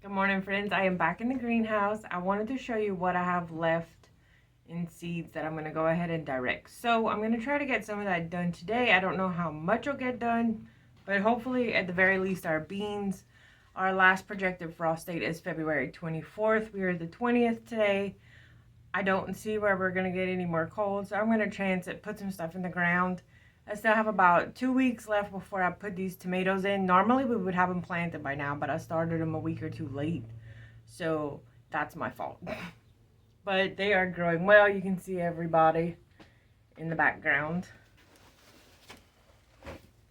Good morning, friends. I am back in the greenhouse. I wanted to show you what I have left in seeds that I'm going to go ahead and direct. So I'm going to try to get some of that done today. I don't know how much will get done, but hopefully at the very least our beans. Our last projected frost date is February 24th. We are the 20th today. I don't see where we're going to get any more cold, so I'm going to chance it, put some stuff in the ground. I still have about 2 weeks left before I put these tomatoes in. Normally we would have them planted by now, but I started them a week or two late. So that's my fault. But they are growing well. You can see everybody in the background.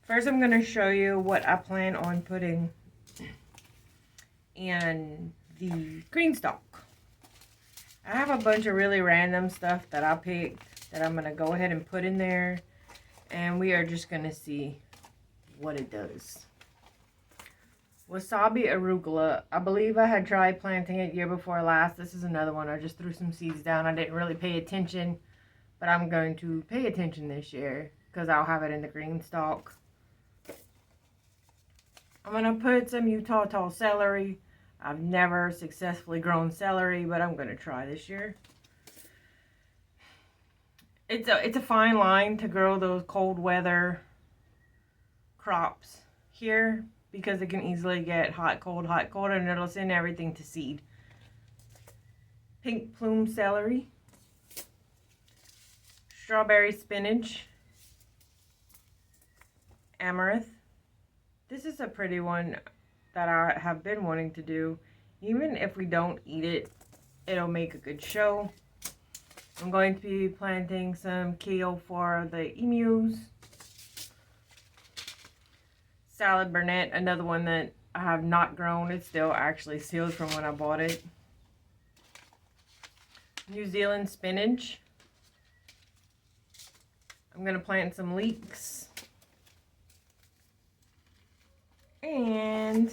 First I'm going to show you what I plan on putting in the greenstalk. I have a bunch of really random stuff that I picked that I'm going to go ahead and put in there. And we are just going to see what it does. Wasabi arugula. I believe I had tried planting it year before last. This is another one. I just threw some seeds down. I didn't really pay attention. But I'm going to pay attention this year because I'll have it in the green stalk. I'm going to put some Utah tall celery. I've never successfully grown celery, but I'm going to try this year. It's a fine line to grow those cold weather crops here because it can easily get hot, cold, and it'll send everything to seed. Pink plume celery, strawberry spinach, amaranth. This is a pretty one that I have been wanting to do. Even if we don't eat it, it'll make a good show. I'm going to be planting some kale for the emus. Salad burnet, another one that I have not grown. It's still actually sealed from when I bought it. New Zealand spinach. I'm going to plant some leeks. And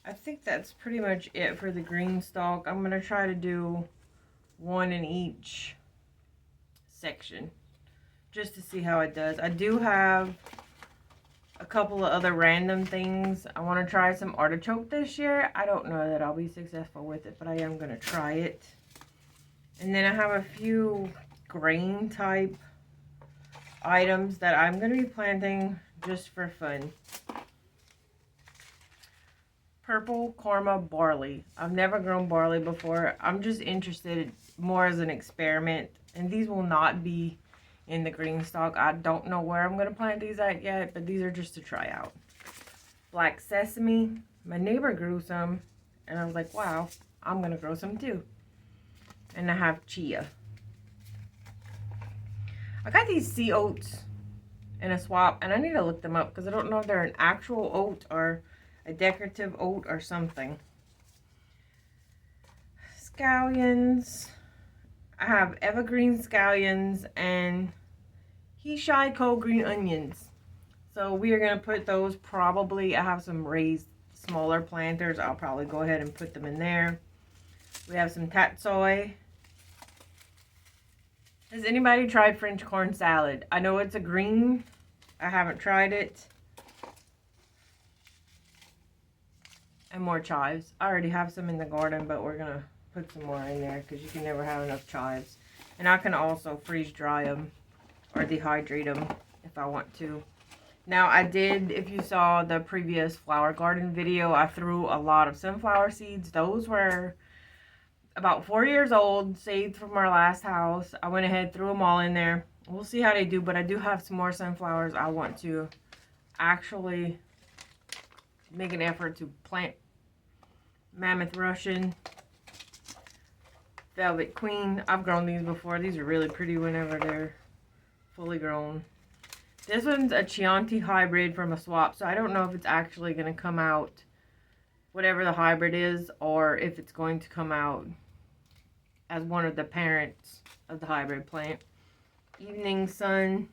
I think that's pretty much it for the green stalk. I'm going to try to do one in each section just to see how it does. I do have a couple of other random things. I want to try some artichoke this year. I don't know that I'll be successful with it, but I am going to try it. And then I have a few grain type items that I'm going to be planting just for fun. Purple korma barley. I've never grown barley before. I'm just interested more as an experiment. And these will not be in the green stalk. I don't know where I'm going to plant these at yet, but these are just to try out. Black sesame. My neighbor grew some, and I was like, wow, I'm going to grow some too. And I have chia. I got these sea oats in a swap, and I need to look them up because I don't know if they're an actual oat or a decorative oat or something. Scallions. I have evergreen scallions and Heshai cold green onions. So we are going to put those probably. I have some raised smaller planters. I'll probably go ahead and put them in there. We have some tatsoi. Has anybody tried French corn salad? I know it's a green. I haven't tried it. And more chives. I already have some in the garden, but we're going to put some more in there because you can never have enough chives. And I can also freeze dry them or dehydrate them if I want to. Now I did, if you saw the previous flower garden video, I threw a lot of sunflower seeds. Those were about 4 years old, saved from our last house. I went ahead, threw them all in there. We'll see how they do, but I do have some more sunflowers I want to actually make an effort to plant. Mammoth Russian, Velvet Queen. I've grown these before. These are really pretty whenever they're fully grown. This one's a Chianti hybrid from a swap, so I don't know if it's actually going to come out whatever the hybrid is, or if it's going to come out as one of the parents of the hybrid plant. Evening Sun.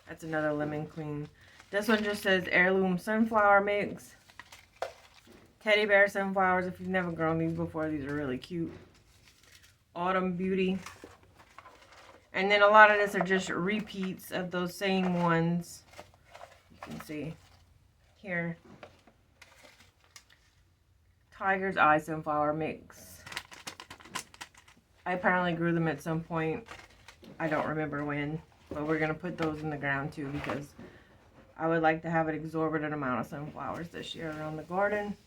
That's another lemon queen. This one just says heirloom sunflower mix. Teddy bear sunflowers. If you've never grown these before, these are really cute. Autumn Beauty. And then a lot of this are just repeats of those same ones. You You can see here. Tiger's Eye sunflower mix. I apparently grew them at some point. I don't remember when. But we're going to put those in the ground too because I would like to have an exorbitant amount of sunflowers this year around the garden.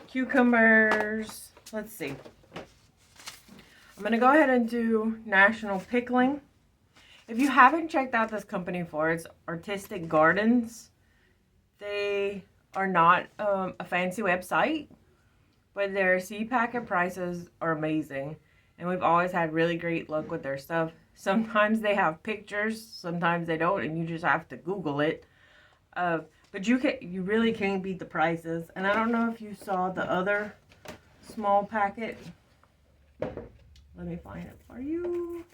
Cucumbers. Let's see. I'm going to go ahead and do National Pickling. If you haven't checked out this company before, it's Artistic Gardens. They are not a fancy website, but their seed packet prices are amazing. And we've always had really great luck with their stuff. Sometimes they have pictures, sometimes they don't, and you just have to Google it. But you really can't beat the prices. And I don't know if you saw the other small packet. Let me find it for you.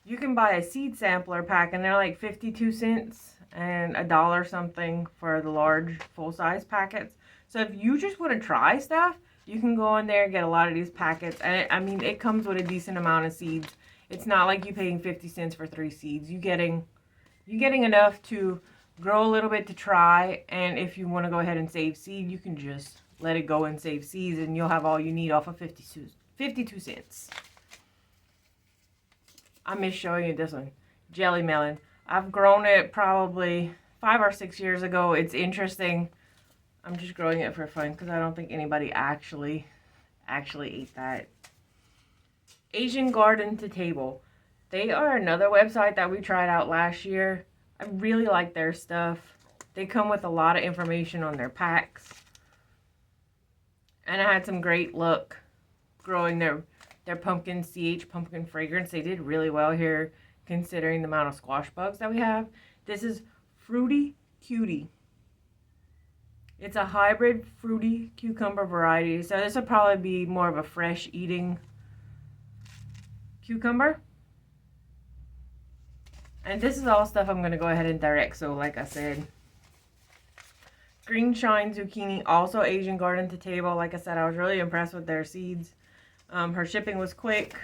You can buy a seed sampler pack, and they're like 52 cents and $1 something for the large full-size packets. So if you just want to try stuff, you can go in there and get a lot of these packets. And I mean, it comes with a decent amount of seeds. It's not like you paying 50 cents for 3 seeds. You're getting enough to grow a little bit to try. And if you want to go ahead and save seed, you can just let it go and save seeds, and you'll have all you need off of 52 cents. I miss showing you this one. Jelly melon. I've grown it probably 5 or 6 years ago. It's interesting. I'm just growing it for fun because I don't think anybody actually ate that. Asian Garden to Table. They are another website that we tried out last year. I really like their stuff. They come with a lot of information on their packs. And I had some great luck growing their pumpkin CH pumpkin fragrance. They did really well here considering the amount of squash bugs that we have. This is Fruity Cutie. It's a hybrid fruity cucumber variety. So this will probably be more of a fresh eating cucumber. And this is all stuff I'm going to go ahead and direct. So like I said, Green Shine Zucchini, also Asian Garden to Table. Like I said, I was really impressed with their seeds. Her shipping was quick.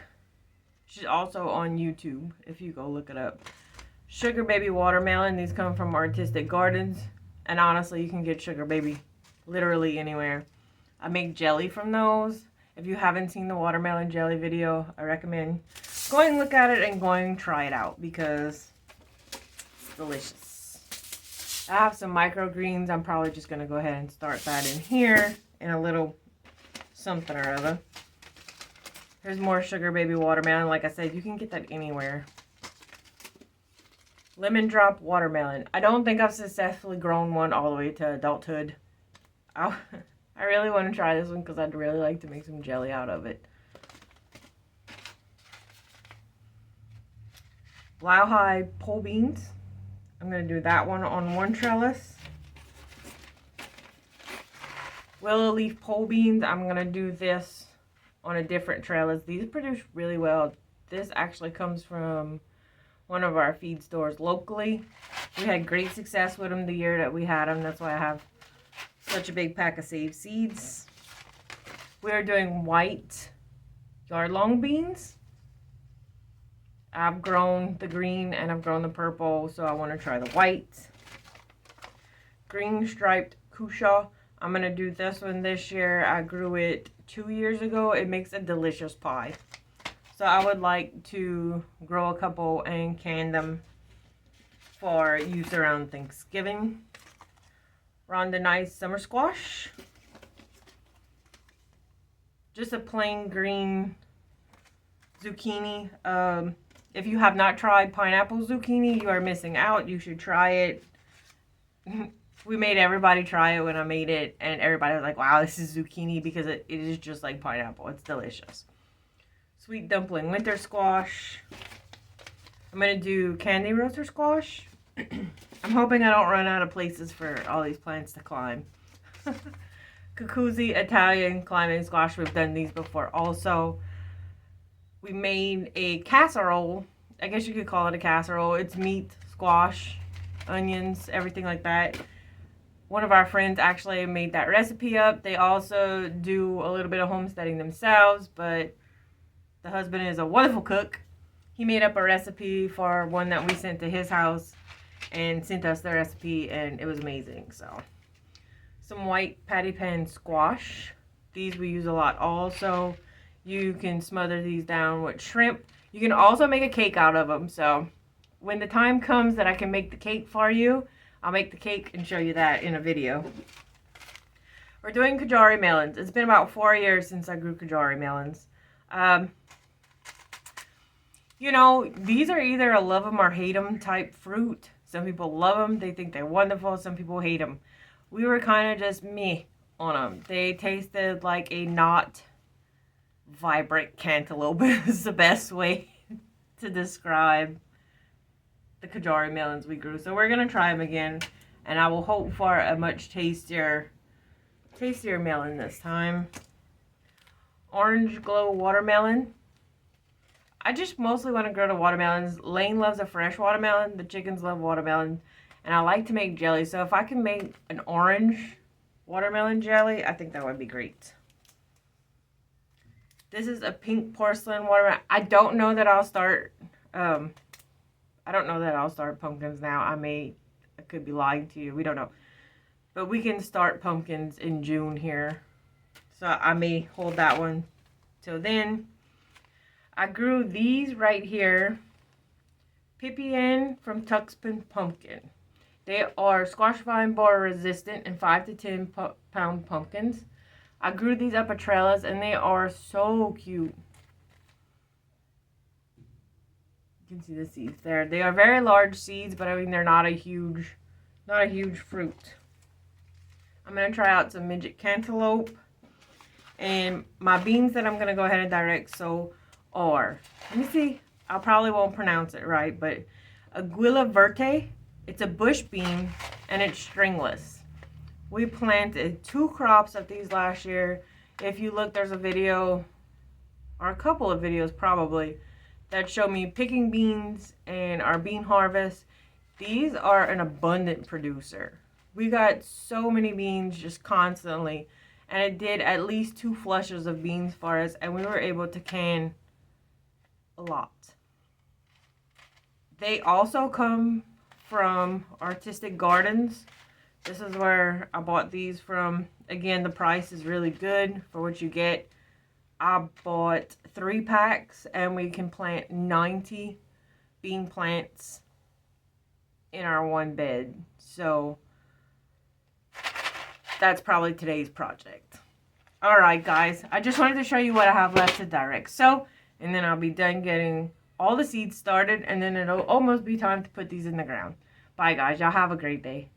She's also on YouTube if you go look it up. Sugar Baby Watermelon. These come from Artistic Gardens. And honestly, you can get Sugar Baby literally anywhere. I make jelly from those. If you haven't seen the watermelon jelly video, I recommend going look at it and going try it out because it's delicious. I have some microgreens. I'm probably just going to go ahead and start that in here in a little something or other. Here's more Sugar Baby Watermelon. Like I said, you can get that anywhere. Lemon Drop Watermelon. I don't think I've successfully grown one all the way to adulthood. I really want to try this one because I'd really like to make some jelly out of it. Blau High pole beans. I'm going to do that one on one trellis. Willow leaf pole beans. I'm going to do this on a different trellis. These produce really well. This actually comes from one of our feed stores locally. We had great success with them the year that we had them. That's why I have such a big pack of saved seeds. We are doing white yard long beans. I've grown the green and I've grown the purple, so I want to try the white. Green striped cushaw. I'm going to do this one this year. I grew it 2 years ago. It makes a delicious pie. So I would like to grow a couple and can them for use around Thanksgiving. Rondonized summer squash. Just a plain green zucchini. If you have not tried pineapple zucchini, you are missing out. You should try it. We made everybody try it when I made it, and everybody was like, wow, this is zucchini, because it is just like pineapple. It's delicious. Sweet dumpling winter squash. I'm going to do candy roaster squash. I'm hoping I don't run out of places for all these plants to climb. Cucuzzi Italian climbing squash. We've done these before also. We made a casserole. I guess you could call it a casserole. It's meat, squash, onions, everything like that. One of our friends actually made that recipe up. They also do a little bit of homesteading themselves, but The husband is a wonderful cook. He made up a recipe for one that we sent to his house and sent us the recipe, and it was amazing. So some white patty pan squash. These we use a lot also. You can smother these down with shrimp. You can also make a cake out of them. So when the time comes that I can make the cake for you, I'll make the cake and show you that in a video. We're doing Kajari melons. It's been about 4 years since I grew Kajari melons. You know, these are either a love them or hate them type fruit. Some people love them. They think they're wonderful. Some people hate them. We were kind of just meh on them. They tasted like a not vibrant cantaloupe is the best way to describe the Kajari melons we grew. So we're going to try them again. And I will hope for a much tastier melon this time. Orange Glow watermelon. I just mostly want to grow the watermelons. Lane loves a fresh watermelon. The chickens love watermelon. And I like to make jelly. So if I can make an orange watermelon jelly, I think that would be great. This is a pink porcelain watermelon. I don't know that I'll start pumpkins now. I could be lying to you. We don't know. But we can start pumpkins in June here. So I may hold that one till then. I grew these right here. Pipian from Tuxpan Pumpkin. They are squash vine borer resistant and 5 to 10 pound pumpkins. I grew these up at trellis and they are so cute. You can see the seeds there. They are very large seeds, but I mean they're not a huge fruit. I'm going to try out some midget cantaloupe. And my beans that I'm going to go ahead and direct are, let me see, I probably won't pronounce it right, but Aguila Verte. It's a bush bean and it's stringless. We planted 2 crops of these last year. If you look, there's a video, or a couple of videos probably, that show me picking beans and our bean harvest. These are an abundant producer. We got so many beans just constantly, and it did at least 2 flushes of beans for us, and we were able to can a lot. They also come from Artistic Gardens. This is where I bought these from. Again, the price is really good for what you get. I bought 3 packs and we can plant 90 bean plants in our one bed. So that's probably today's project. Alright guys, I just wanted to show you what I have left to direct. So, and then I'll be done getting all the seeds started, and then it'll almost be time to put these in the ground. Bye guys, y'all have a great day.